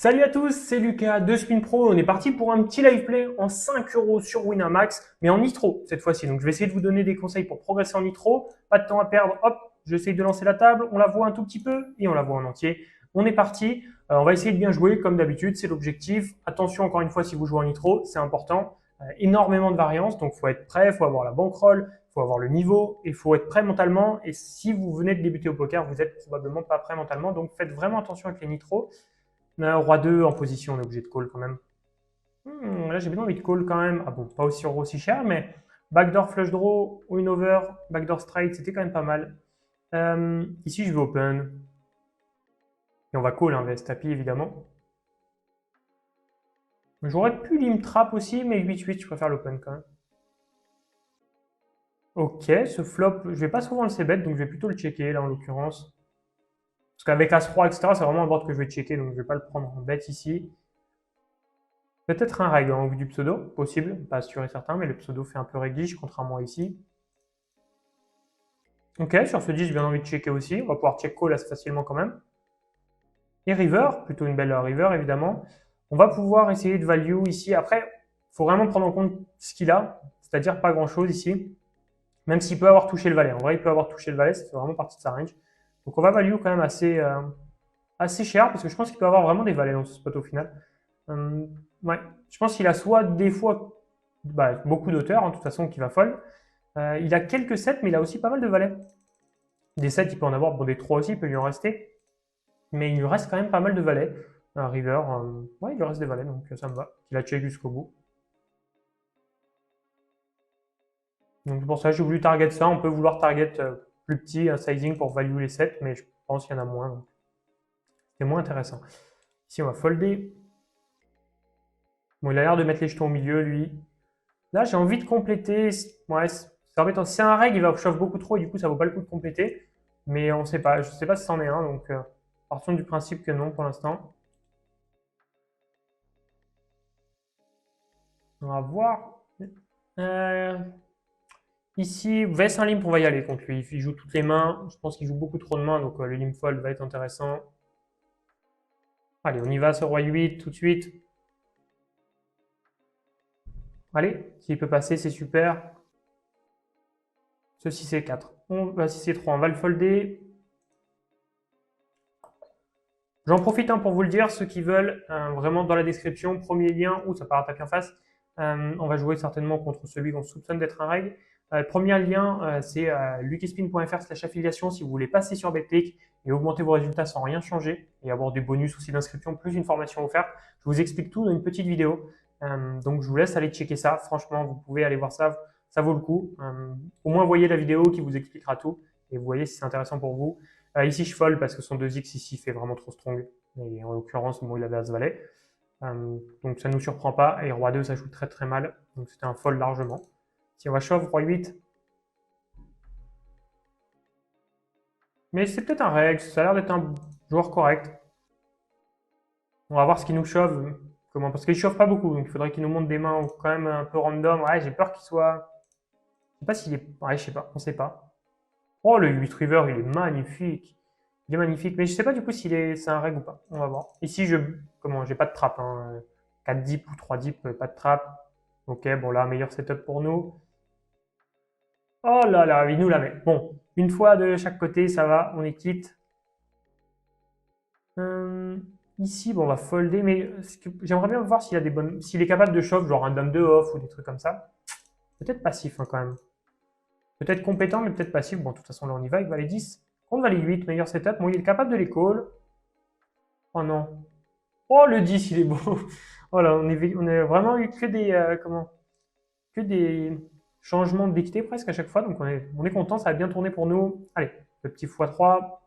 Salut à tous, c'est Lucas de Spin Pro. On est parti pour un petit live play en 5 euros sur Winamax, mais en nitro cette fois-ci. Donc je vais essayer de vous donner des conseils pour progresser en nitro. Pas de temps à perdre. Hop, j'essaye de lancer la table. On la voit un tout petit peu et on la voit en entier. On est parti. On va essayer de bien jouer comme d'habitude, c'est l'objectif. Attention encore une fois si vous jouez en nitro, c'est important. Énormément de variance, donc il faut être prêt, il faut avoir la bankroll, il faut avoir le niveau, il faut être prêt mentalement. Et si vous venez de débuter au poker, vous êtes probablement pas prêt mentalement, donc faites vraiment attention avec les nitros. Roi 2 en position, on est obligé de call quand même. Là, j'ai bien envie de call quand même. Ah bon, pas aussi cher, mais backdoor flush draw, win over, backdoor straight, c'était quand même pas mal. Ici, je vais open. Et on va call, hein, vs tapis évidemment. J'aurais pu lim trap aussi, mais 8-8, je préfère l'open quand même. Ok, ce flop, je vais pas souvent le c-bet, donc je vais plutôt le checker là en l'occurrence. Parce qu'avec As-Roi, etc., c'est vraiment un board que je vais checker, donc je vais pas le prendre en bet ici. Peut-être un reg en vue du pseudo, possible, pas sûr et certain, mais le pseudo fait un peu regish, contrairement à ici. Ok, sur ce 10, j'ai bien envie de checker aussi. On va pouvoir check call assez facilement quand même. Et river, plutôt une belle river évidemment. On va pouvoir essayer de value ici. Après, il faut vraiment prendre en compte ce qu'il a, c'est-à-dire pas grand-chose ici. Même s'il peut avoir touché le valet. En vrai, il peut avoir touché le valet, c'est vraiment partie de sa range. Donc on va value quand même assez cher, parce que je pense qu'il peut avoir vraiment des valets dans ce spot au final. Euh, ouais, je pense qu'il a soit des fois beaucoup d'auteurs, en toute façon, qui va fold. Il a quelques sets, mais il a aussi pas mal de valets. Des 7, il peut en avoir, bon, des 3 aussi, il peut lui en rester. Mais il lui reste quand même pas mal de valets. Un river, ouais, il lui reste des valets, donc ça me va. Il a check jusqu'au bout. Donc pour ça, j'ai voulu target ça. On peut vouloir target plus petit, un sizing pour value les 7, mais je pense qu'il y en a moins. Donc c'est moins intéressant. Ici, on va folder. Bon, il a l'air de mettre les jetons au milieu, lui. Là, j'ai envie de compléter. Ouais, c'est embêtant. Si c'est un reg, il va chauffer beaucoup trop et du coup, ça vaut pas le coup de compléter. Mais on sait pas. Je sais pas si c'en est un, donc partons du principe que non pour l'instant. On va voir. Euh, Ici, vs un limp, on va y aller contre lui. Il joue toutes les mains. Je pense qu'il joue beaucoup trop de mains, donc le limp fold va être intéressant. Allez, on y va, ce roi 8 tout de suite. Allez, s'il peut passer, c'est super. Ceci, c'est 4. Si c'est 3, on va le folder. J'en profite pour vous le dire, ceux qui veulent, vraiment dans la description, premier lien, ou ça part à tapis en face. On va jouer certainement contre celui qu'on soupçonne d'être un reg. Premier lien, c'est lukispin.fr/affiliation si vous voulez passer sur BetClick et augmenter vos résultats sans rien changer et avoir des bonus aussi d'inscription plus une formation offerte. Je vous explique tout dans une petite vidéo. Donc je vous laisse aller checker ça. Franchement, vous pouvez aller voir ça, ça vaut le coup. Au moins voyez la vidéo qui vous expliquera tout et vous voyez si c'est intéressant pour vous. Ici je fold parce que son 2x ici fait vraiment trop strong. Et en l'occurrence, bon, il avait As valet. Donc ça ne nous surprend pas. Et roi 2, ça joue très très mal. Donc c'était un fold largement. Si on va shove, roi 8. Mais c'est peut-être un reg, ça a l'air d'être un joueur correct. On va voir ce qu'il nous shove. Comment, parce qu'il shove pas beaucoup, donc il faudrait qu'il nous montre des mains quand même un peu random. Ouais, j'ai peur qu'il soit. Je sais pas s'il est. Ouais, je sais pas, on sait pas. Oh, le 8 river, il est magnifique. Il est magnifique, mais je sais pas du coup s'il est, c'est un reg ou pas. On va voir. Ici, j'ai pas de trap, hein. 4 deep ou 3 deep, pas de trap. Ok, bon là, meilleur setup pour nous. Oh là là, il nous la met. Bon, une fois de chaque côté, ça va, on est quitte. Euh, Ici, bon, on va folder, mais j'aimerais bien voir s'il est capable de shove, genre un dame de off ou des trucs comme ça. Peut-être passif, hein, quand même. Peut-être compétent, mais peut-être passif. Bon, de toute façon, là, on y va avec valet 10. Contre valet 8, meilleur setup. Bon, il est capable de les call. Oh non. Oh, le 10, il est beau. Oh là, on a vraiment eu que des changements de dictée presque à chaque fois. Donc, on est content, ça a bien tourné pour nous. Allez, le petit x3.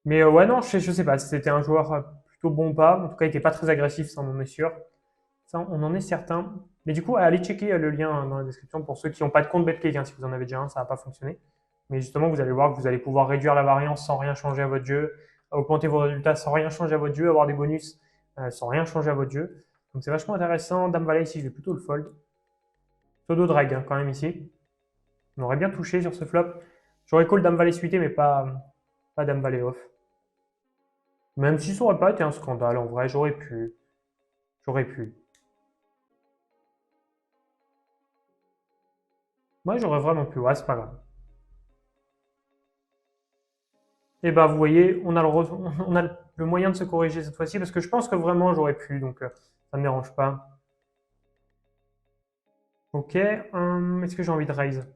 Mais ouais, non, je sais pas si c'était un joueur plutôt bon ou pas. En tout cas, il était pas très agressif, ça, on en est sûr. Ça, on en est certain. Mais du coup, allez checker le lien dans la description pour ceux qui n'ont pas de compte BetClick. Hein, si vous en avez déjà un, ça va pas fonctionner. Mais justement, vous allez voir que vous allez pouvoir réduire la variance sans rien changer à votre jeu, augmenter vos résultats sans rien changer à votre jeu, avoir des bonus sans rien changer à votre jeu. Donc c'est vachement intéressant. Dame Valet ici, je vais plutôt le fold. Pseudo drag hein, quand même ici. On aurait bien touché sur ce flop. J'aurais call Dame Valet suité, mais pas Dame Valet off. Même si ça aurait pas été un scandale, en vrai, j'aurais pu. J'aurais pu. Moi, j'aurais vraiment pu. Ouais, c'est pas grave. Et bah, vous voyez, on a le moyen de se corriger cette fois-ci parce que je pense que vraiment j'aurais pu, donc ça me dérange pas. Ok, est-ce que j'ai envie de raise?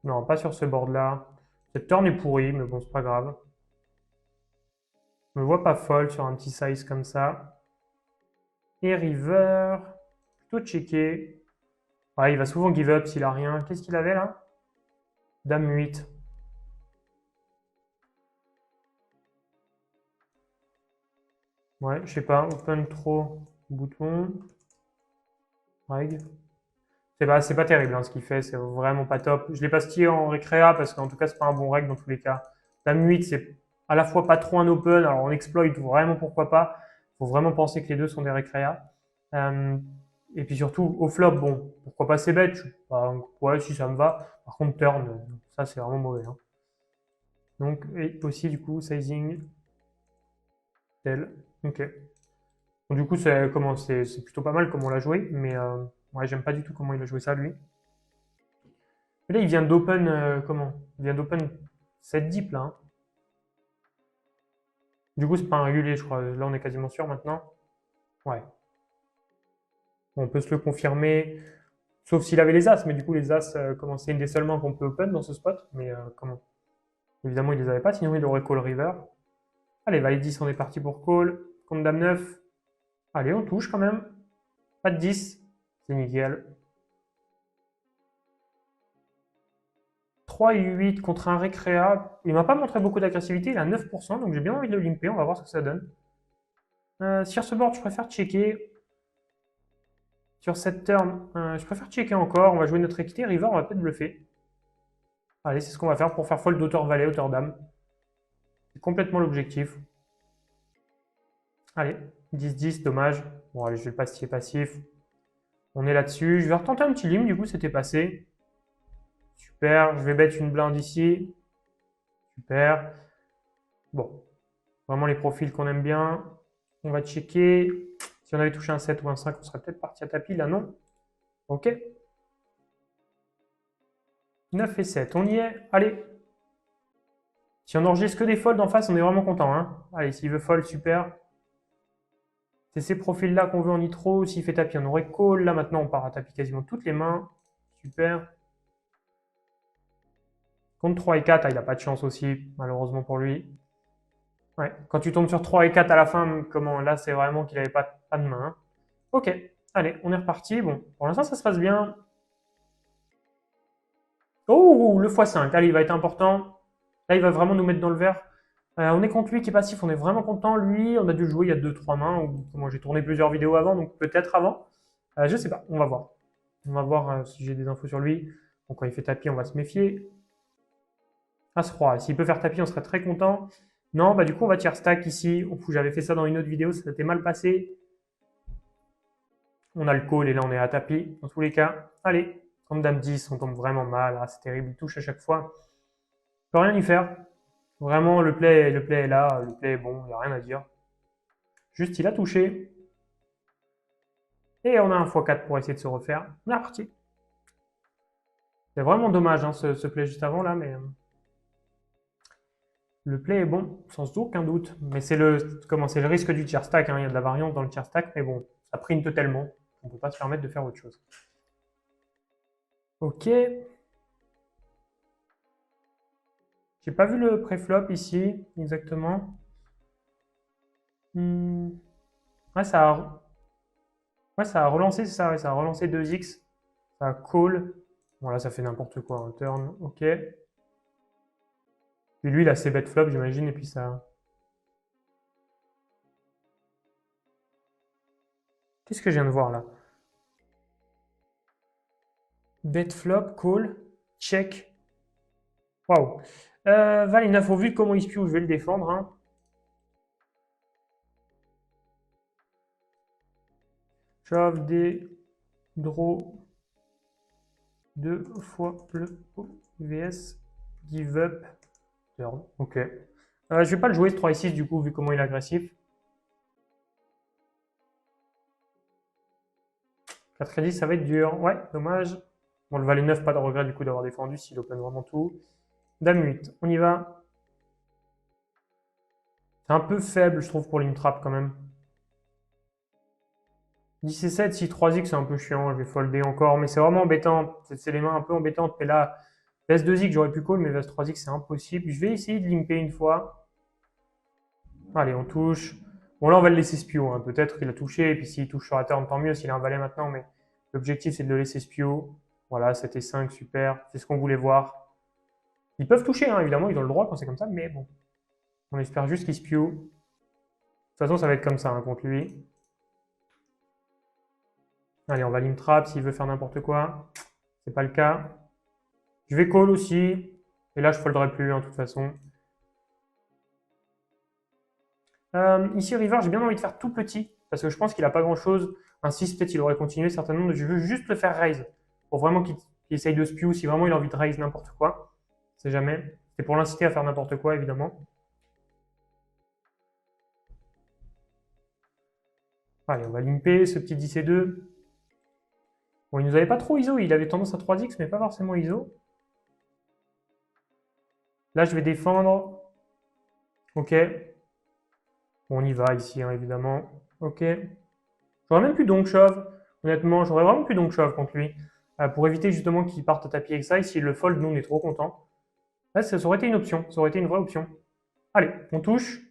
Non, pas sur ce board-là. Cette turn est pourrie, mais bon, c'est pas grave. Je me vois pas folle sur un petit size comme ça. Et river, plutôt checké. Ouais, il va souvent give up s'il a rien. Qu'est-ce qu'il avait là? Dame 8. Ouais, je sais pas, open trop, bouton, reg. C'est pas terrible hein, ce qu'il fait, c'est vraiment pas top. Je l'ai pas stillé en récréa parce qu'en tout cas c'est pas un bon reg dans tous les cas. Dame 8 c'est à la fois pas trop un open, alors on exploit vraiment pourquoi pas. Faut vraiment penser que les deux sont des récréas. Euh, et puis surtout au flop, bon, pourquoi pas c'est bête, ouais si ça me va. Par contre turn, ça c'est vraiment mauvais. Hein. Donc et aussi du coup sizing tel. Ok. Bon, du coup c'est plutôt pas mal comme on l'a joué, mais ouais j'aime pas du tout comment il a joué ça lui. Mais là, il vient d'open, comment? Il vient d'open 7 deep, là. Hein. Du coup, c'est pas un régulier, je crois. Là, on est quasiment sûr maintenant. Ouais. On peut se le confirmer. Sauf s'il avait les As, mais du coup, les As, comment c'est une des seules mains qu'on peut open dans ce spot. Mais comment? Évidemment, il les avait pas, sinon il aurait call river. Allez, valet 10, on est parti pour call. Contre dame 9. Allez, on touche quand même. Pas de 10. C'est nickel. 3 et 8 contre un récréa. Il m'a pas montré beaucoup d'agressivité, il a 9%, donc j'ai bien envie de le limper. On va voir ce que ça donne. Sur ce board, je préfère checker. Sur cette turn, je préfère checker encore. On va jouer notre équité. River, on va peut-être bluffer. Allez, c'est ce qu'on va faire pour faire fold d'auteur-valet, auteur-dame. C'est complètement l'objectif. Allez, 10-10, dommage. Bon, allez, je vais le pastiller passif. On est là-dessus. Je vais retenter un petit lim, du coup, c'était passé. Super. Je vais bet une blinde ici. Super. Bon, vraiment les profils qu'on aime bien. On va checker. Si on avait touché un 7 ou un 5, on serait peut-être parti à tapis. Là, non. Ok. 9 et 7, on y est. Allez. Si on enregistre que des folds en face, on est vraiment content. Hein. Allez, s'il veut fold, super. C'est ces profils-là qu'on veut en nitro. S'il fait tapis, on aurait call. Là, maintenant, on part à tapis quasiment toutes les mains. Super. Contre 3 et 4, ah, il n'a pas de chance aussi, malheureusement pour lui. Ouais. Quand tu tombes sur 3 et 4 à la fin, comment là, c'est vraiment qu'il n'avait pas de main. Hein. Ok. Allez, on est reparti. Bon, pour l'instant, ça se passe bien. Oh, le x5. Allez, il va être important. Là, il va vraiment nous mettre dans le vert. On est contre lui qui est passif, on est vraiment content. Lui, on a dû le jouer il y a deux-trois mains, ou comment j'ai tourné plusieurs vidéos avant, donc peut-être avant. Je sais pas, on va voir. On va voir si j'ai des infos sur lui. Donc quand il fait tapis, on va se méfier. As-roi, s'il peut faire tapis, on serait très content. Non, bah du coup, on va tier stack ici. J'avais fait ça dans une autre vidéo, ça s'était mal passé. On a le call et là, on est à tapis, dans tous les cas. Allez, comme dame 10, on tombe vraiment mal. Ah, c'est terrible, il touche à chaque fois. On peut rien y faire. Vraiment, le play est là, le play est bon, il n'y a rien à dire. Juste, il a touché. Et on a un x4 pour essayer de se refaire. On est reparti. C'est vraiment dommage hein, ce play juste avant là, mais le play est bon, sans aucun doute. Mais c'est le risque du tier stack. Hein. Il y a de la variance dans le tier stack, mais bon, ça print tellement. On ne peut pas se permettre de faire autre chose. Ok. J'ai pas vu le préflop ici, exactement. Ouais, ça a relancé, c'est ça, ouais, ça a relancé 2x. Ça a call. Bon, là, ça fait n'importe quoi. Un turn, ok. Et lui, il a ses bet flop, j'imagine, et puis ça. Qu'est-ce que je viens de voir là? Bet flop, call, check. Waouh. Valet 9, au vu de comment il spew, je vais le défendre. Hein. Shove des draw 2 fois le VS give up turn. Ok. Je vais pas le jouer ce 3 et 6 du coup, vu comment il est agressif. 4 crédits, ça va être dur. Ouais, dommage. Bon, le valet 9, pas de regret du coup d'avoir défendu s'il open vraiment tout. Dame 8, on y va. C'est un peu faible, je trouve, pour l'imtrap quand même. 10 et 7, si 3x, c'est un peu chiant, je vais folder encore, mais c'est vraiment embêtant. C'est les mains un peu embêtantes. Mais là, Vs2x, j'aurais pu call, mais Vs3x, c'est impossible. Je vais essayer de limper une fois. Allez, on touche. Bon, là, on va le laisser spio, hein. Peut-être qu'il a touché, et puis s'il touche sur la turn, tant mieux, s'il a un valet maintenant, mais l'objectif, c'est de le laisser spio. Voilà, 7 et 5, super. C'est ce qu'on voulait voir. Ils peuvent toucher, hein, évidemment, ils ont le droit quand c'est comme ça, mais bon. On espère juste qu'il spio. De toute façon, ça va être comme ça, hein, contre lui. Allez, on va lim trap s'il veut faire n'importe quoi. C'est pas le cas. Je vais call aussi. Et là, je folderai plus, hein, de toute façon. Ici, river, j'ai bien envie de faire tout petit. Parce que je pense qu'il a pas grand-chose. Un 6, peut-être, il aurait continué certainement. Mais je veux juste le faire raise. Pour vraiment qu'il essaye de spew. Si vraiment il a envie de raise n'importe quoi. C'est jamais. C'est pour l'inciter à faire n'importe quoi, évidemment. Allez, on va limper ce petit 10 et 2. Bon, il nous avait pas trop ISO. Il avait tendance à 3x, mais pas forcément ISO. Là, je vais défendre. Ok. Bon, on y va ici, hein, évidemment. Ok. J'aurais même plus donk shove. Honnêtement, j'aurais vraiment plus donk shove contre lui. Pour éviter justement qu'il parte à tapis avec ça. Et s'il le fold, nous, on est trop content. Là, ça aurait été une option. Ça aurait été une vraie option. Allez, on touche.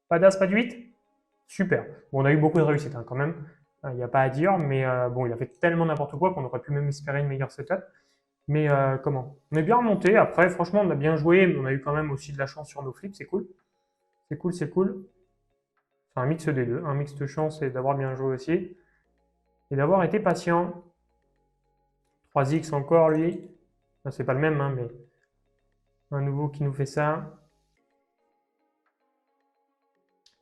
Pas d'as, pas de 8. Super. Bon, on a eu beaucoup de réussite, hein, quand même. Il n'y a pas à dire. Mais bon, il a fait tellement n'importe quoi qu'on aurait pu même espérer une meilleure setup. Mais comment? On est bien remonté. Après, franchement, on a bien joué. Mais on a eu quand même aussi de la chance sur nos flips. C'est cool. C'est cool, c'est cool. C'est un mix des deux. Un mix de chance et d'avoir bien joué aussi. Et d'avoir été patient. 3x encore, lui. C'est pas le même, hein, mais un nouveau qui nous fait ça.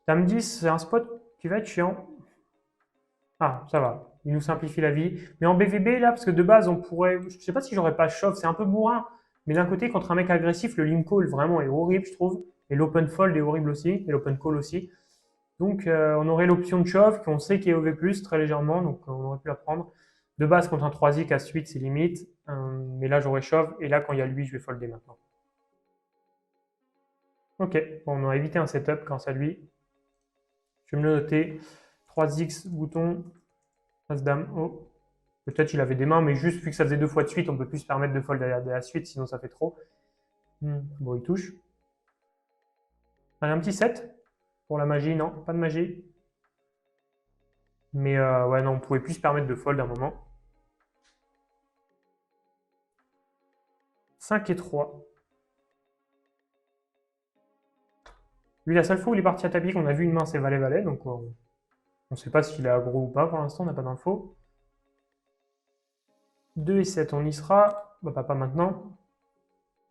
Dame 10, c'est un spot qui va être chiant. Ah, ça va. Il nous simplifie la vie. Mais en BVB, là, parce que de base, on pourrait. Je sais pas si j'aurais pas shove, c'est un peu bourrin. Mais d'un côté, contre un mec agressif, le lim call vraiment est horrible, je trouve. Et l'open fold est horrible aussi. Et l'open call aussi. Donc, on aurait l'option de shove qu'on sait qui est OV+, très légèrement. Donc, on aurait pu la prendre. De base, contre un 3x à suite, c'est limite. Mais là, j'aurais shove. Et là, quand il y a lui, je vais folder maintenant. Ok, bon, on a évité un setup grâce à lui. Je vais me le noter. 3x, bouton, As-Dame, oh. Peut-être il avait des mains, mais juste vu que ça faisait 2 fois de suite, on peut plus se permettre de fold à la suite, sinon ça fait trop. Bon, il touche. Allez, un petit 7 pour la magie, non, pas de magie. Mais ouais, non, on pouvait plus se permettre de fold à un moment. 5 et 3. Lui, la seule fois où il est parti à tapis, qu'on a vu une main, c'est valet-valet, donc on ne sait pas s'il est aggro ou pas pour l'instant, on n'a pas d'infos. 2 et 7, on y sera. Bah, pas maintenant.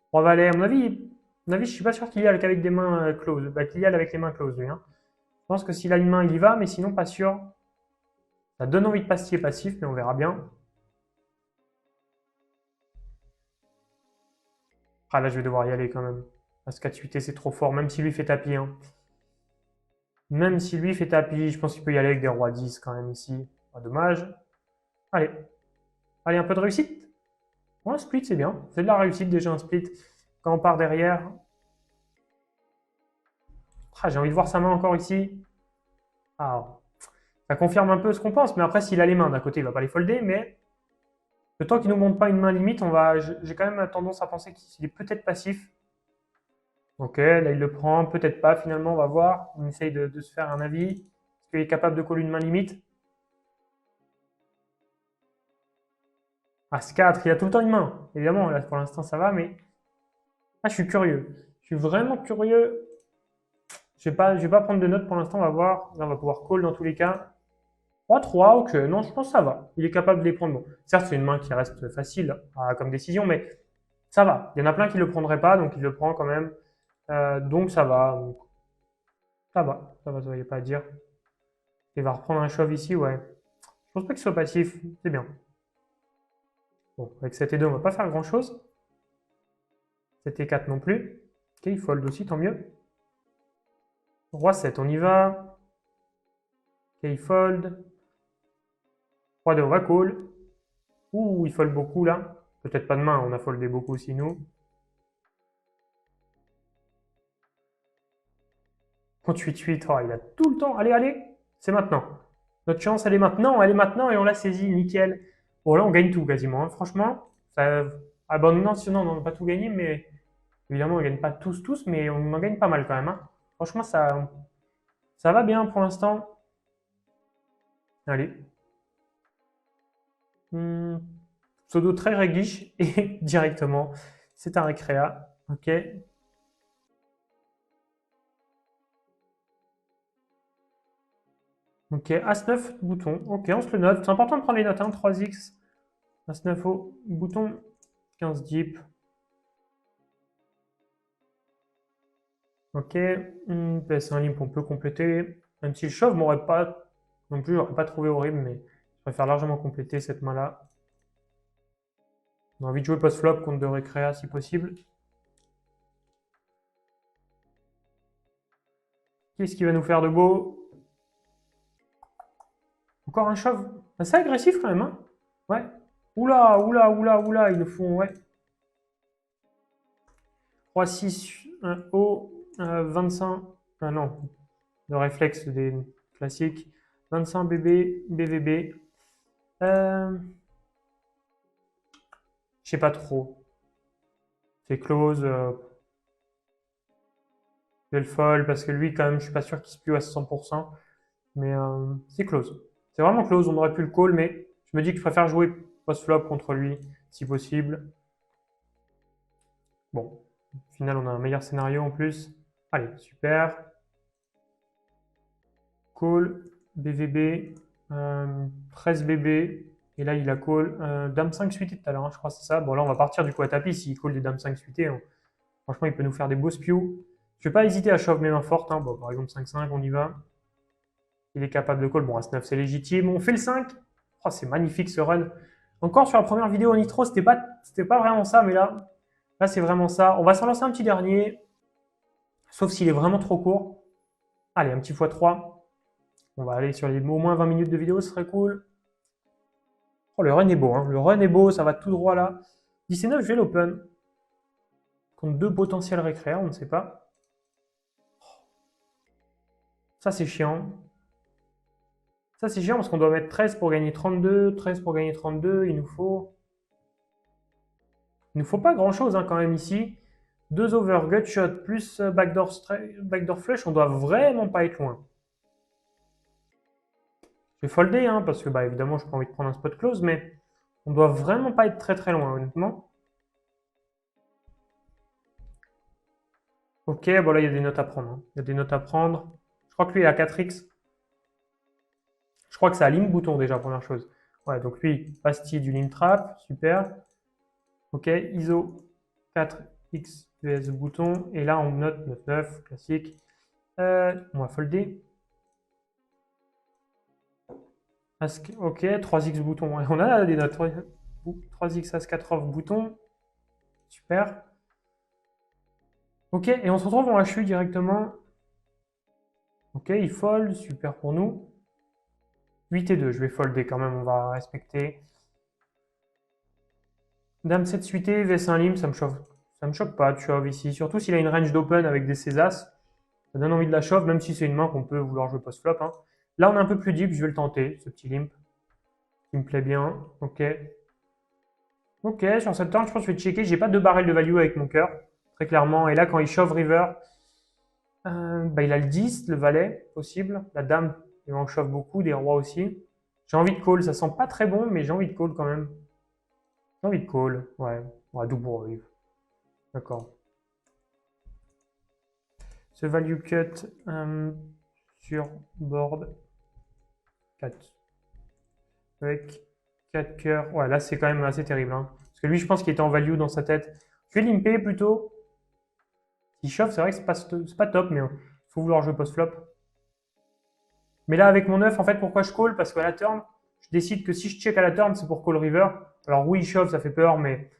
3 valets, à mon avis, je suis pas sûr qu'il y aille avec des mains closes. Bah, qu'il y aille avec les mains closes, lui. Hein. Je pense que s'il a une main, il y va, mais sinon, pas sûr. Ça donne envie de pastiller passif, mais on verra bien. Ah, là, je vais devoir y aller quand même. Parce que 4 c'est trop fort, même si lui fait tapis. Hein. Même si lui fait tapis, je pense qu'il peut y aller avec des rois 10 quand même ici. Pas dommage. Allez. Allez, un peu de réussite. Ouais, un split, c'est bien. C'est de la réussite déjà, un split. Quand on part derrière. Ah, j'ai envie de voir sa main encore ici. Ah, ça confirme un peu ce qu'on pense. Mais après, s'il a les mains, d'un côté, il va pas les folder. Mais le temps qu'il nous montre pas une main limite, j'ai quand même tendance à penser qu'il est peut-être passif. Ok, là il le prend, peut-être pas finalement, on va voir. On essaye de se faire un avis. Est-ce qu'il est capable de coller une main limite? As-4, il a tout le temps une main. Évidemment, là pour l'instant ça va, mais ah, je suis curieux. Je suis vraiment curieux. Je vais pas prendre de notes pour l'instant, on va voir. Là, on va pouvoir call dans tous les cas. 3-3, ok, non, je pense que ça va. Il est capable de les prendre. Bon, certes, c'est une main qui reste facile comme décision, mais ça va. Il y en a plein qui ne le prendraient pas, donc il le prend quand même. Donc ça va. Ça va, il n'y a pas à dire. Il va reprendre un shove ici, ouais. Je pense pas qu'il soit passif, c'est bien. Bon, avec 7 et 2, on va pas faire grand chose. 7 et 4 non plus. Ok, il fold aussi, tant mieux. Roi 7, on y va. Ok, il fold. Roi 2, on va call. Ouh, il fold beaucoup là. Peut-être pas de main, on a foldé beaucoup aussi nous. Contre 8-8, oh, il a tout le temps. Allez, allez, c'est maintenant. Notre chance, elle est maintenant et on l'a saisie, nickel. Bon, là, on gagne tout quasiment, hein. Franchement, ça... Ah bon, non, sinon, on n'a pas tout gagné, mais évidemment, on ne gagne pas tous, mais on en gagne pas mal quand même, hein. Franchement, ça va bien pour l'instant. Allez. Pseudo très réguiche et directement, c'est un récréa. Ok. Ok, As-9, bouton. Ok, on se le note. C'est important de prendre les notes, hein. 3x. As-9 au bouton. 15 deep. Ok. PS1 limp, on peut compléter. Même si le shove m'aurait pas, non plus, j'aurais pas trouvé horrible, mais je préfère largement compléter cette main-là. On a envie de jouer post-flop contre de récréa si possible. Qu'est-ce qu'il va nous faire de beau? Encore un shove. C'est agressif quand même, hein? Ouais. Oula, oula, oula, oula, ils nous font, ouais. 3, 6, 1 haut, 25. Ah non, le réflexe des classiques. 25 BB, BVB. Je sais pas trop. C'est close. Je vais le fold parce que lui, quand même, je suis pas sûr qu'il se plie à 100%. Mais c'est close. C'est vraiment close. On aurait pu le call, mais je me dis que je préfère jouer post-flop contre lui, si possible. Bon, au final, on a un meilleur scénario en plus. Allez, super. Call, BVB, 13 BB. Et là, il a call Dame 5 suité tout à l'heure, hein, je crois que c'est ça. Bon, là, on va partir du coup à tapis. S'il call des Dames 5 suité, franchement, il peut nous faire des beaux spews. Je vais pas hésiter à shove mes mains fortes, hein. Bon, par exemple, 5-5, on y va. Il est capable de call. Bon, As-9, c'est légitime. On fait le 5. Oh, c'est magnifique ce run. Encore sur la première vidéo en Nitro, c'était pas vraiment ça, mais là, c'est vraiment ça. On va s'en lancer un petit dernier. Sauf s'il est vraiment trop court. Allez, un petit x3. On va aller sur les au moins 20 minutes de vidéo, ce serait cool. Oh, le run est beau, hein. Le run est beau, ça va tout droit là. 19, je vais l'open. Contre deux potentiels récréa, on ne sait pas. Ça, c'est chiant. Ça, c'est chiant parce qu'on doit mettre 13 pour gagner 32. 13 pour gagner 32, il nous faut pas grand-chose hein, quand même ici. 2 over, gutshot, plus backdoor flush, on doit vraiment pas être loin. Je vais folder, hein, parce que bah, évidemment, je n'ai pas envie de prendre un spot close, mais on doit vraiment pas être très très loin, honnêtement. Ok, bon là, il y a des notes à prendre, hein. Il y a des notes à prendre. Je crois que lui, il a 4x. Je crois que ça a limp bouton déjà, première chose. Ouais, donc lui, pastille du limp trap, super. Ok, ISO 4x vs bouton. Et là, on note 9-9, classique. On va folder. Ok, 3x bouton. On a des notes. 3x As-4 off bouton. Super. Ok, et on se retrouve en HU directement. Ok, il fold, super pour nous. 8 et 2, je vais folder quand même, on va respecter. Dame 7 suité, vs 1 limp, ça me choque pas de shove ici. Surtout s'il a une range d'open avec des Césas. Ça donne envie de la shove, même si c'est une main qu'on peut vouloir jouer post-flop, hein. Là, on est un peu plus deep, je vais le tenter, ce petit limp. Il me plaît bien. Ok. Ok, sur cette turn, je pense que je vais checker. J'ai pas de barrel de value avec mon cœur, très clairement. Et là, quand il shove river, bah, il a le 10, le valet, possible. La dame, il en shove beaucoup, des rois aussi. J'ai envie de call, ça sent pas très bon, mais j'ai envie de call quand même. J'ai envie de call, ouais. Ouais, double rive. D'accord. Ce value cut sur board 4. Avec 4 cœurs. Ouais, là, c'est quand même assez terrible, hein. Parce que lui, je pense qu'il était en value dans sa tête. Je vais limper plutôt. S'il chauffe, c'est vrai que c'est pas top, mais il faut vouloir jouer post-flop. Mais là, avec mon 9, en fait, pourquoi je call? Parce qu'à la turn, je décide que si je check à la turn, c'est pour call river. Alors oui, il chauffe, ça fait peur, mais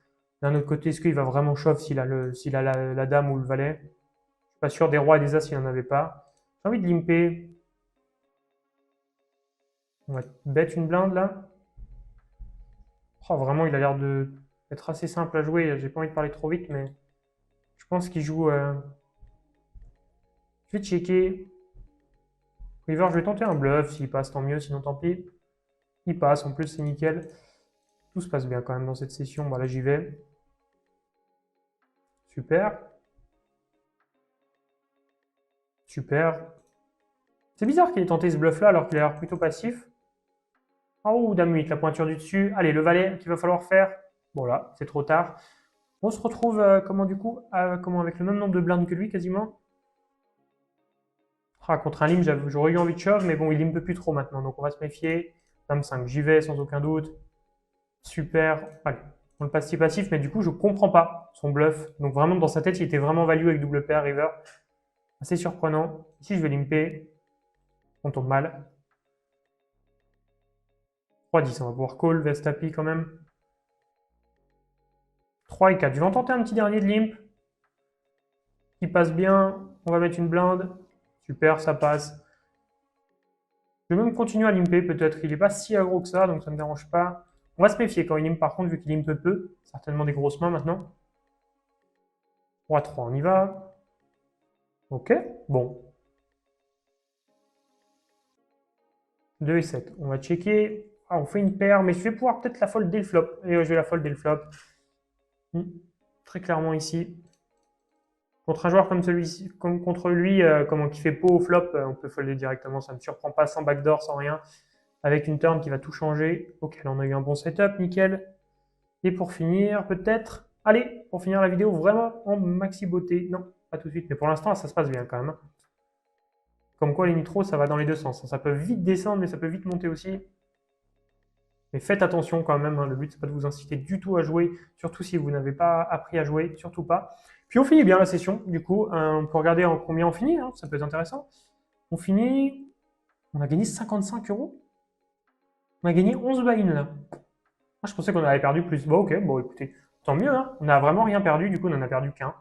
d'un autre côté, est-ce qu'il va vraiment chauffe s'il a la dame ou le valet? Je suis pas sûr des rois et des as s'il n'en avait pas. J'ai envie de limper. On va bet une blinde là. Oh, vraiment, il a l'air d'être assez simple à jouer. J'ai pas envie de parler trop vite, mais je pense qu'il joue. Je vais checker. River, je vais tenter un bluff. S'il passe, tant mieux. Sinon, tant pis. Il passe. En plus, c'est nickel. Tout se passe bien quand même dans cette session. Bon, là, j'y vais. Super. Super. C'est bizarre qu'il ait tenté ce bluff-là alors qu'il a l'air plutôt passif. Oh, dame 8, la pointure du dessus. Allez, le valet qu'il va falloir faire. Bon, là, c'est trop tard. On se retrouve, comment du coup comment, avec le même nombre de blindes que lui, quasiment. Ah, contre un limp, j'aurais eu envie de shove, mais bon, il limpe plus trop maintenant, donc on va se méfier. Dame 5, j'y vais sans aucun doute. Super. Allez, on le passe passif, mais du coup, je comprends pas son bluff. Donc vraiment, dans sa tête, il était vraiment value avec double paire, river. Assez surprenant. Ici, je vais limper. On tombe mal. 3-10, on va pouvoir call, vest tapis quand même. 3 et 4. Je vais en tenter un petit dernier de limp. Qui passe bien. On va mettre une blinde. Super, ça passe. Je vais même continuer à limper peut-être. Il n'est pas si aggro que ça, donc ça ne me dérange pas. On va se méfier quand il limpe par contre, vu qu'il limpe peu. Certainement des grosses mains maintenant. 3-3, on y va. Ok, bon. 2 et 7. On va checker. Ah, on fait une paire, mais je vais pouvoir peut-être la fold dès le flop. Et je vais la fold dès le flop. Très clairement ici. Contre un joueur comme celui-ci, comme contre lui, qui fait pot au flop, on peut folder directement. Ça ne me surprend pas, sans backdoor, sans rien. Avec une turn qui va tout changer. Ok, là on a eu un bon setup, nickel. Et pour finir, peut-être. Allez, pour finir la vidéo vraiment en maxi beauté. Non, pas tout de suite, mais pour l'instant, ça se passe bien quand même. Comme quoi, les nitros, ça va dans les deux sens. Ça peut vite descendre, mais ça peut vite monter aussi. Mais faites attention quand même, hein. Le but, c'est pas de vous inciter du tout à jouer, surtout si vous n'avez pas appris à jouer, surtout pas. Puis on finit bien la session, du coup, on peut regarder en combien on finit, hein, ça peut être intéressant. On finit, on a gagné 55 euros. On a gagné 11 buy-in là. Ah, je pensais qu'on avait perdu plus. Bon, ok, bon, écoutez, tant mieux, hein. On n'a vraiment rien perdu, du coup, on en a perdu qu'un.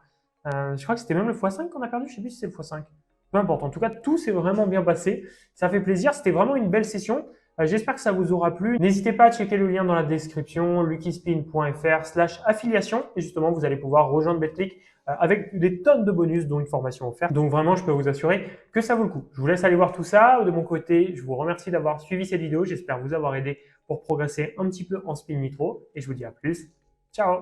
Je crois que c'était même le x5 qu'on a perdu, je sais plus si c'est le x5. Peu importe, en tout cas, tout s'est vraiment bien passé. Ça fait plaisir, c'était vraiment une belle session. J'espère que ça vous aura plu. N'hésitez pas à checker le lien dans la description, luckyspin.fr/affiliation. Et justement, vous allez pouvoir rejoindre Betclic avec des tonnes de bonus, dont une formation offerte. Donc vraiment, je peux vous assurer que ça vaut le coup. Je vous laisse aller voir tout ça. De mon côté, je vous remercie d'avoir suivi cette vidéo. J'espère vous avoir aidé pour progresser un petit peu en spin nitro. Et je vous dis à plus. Ciao!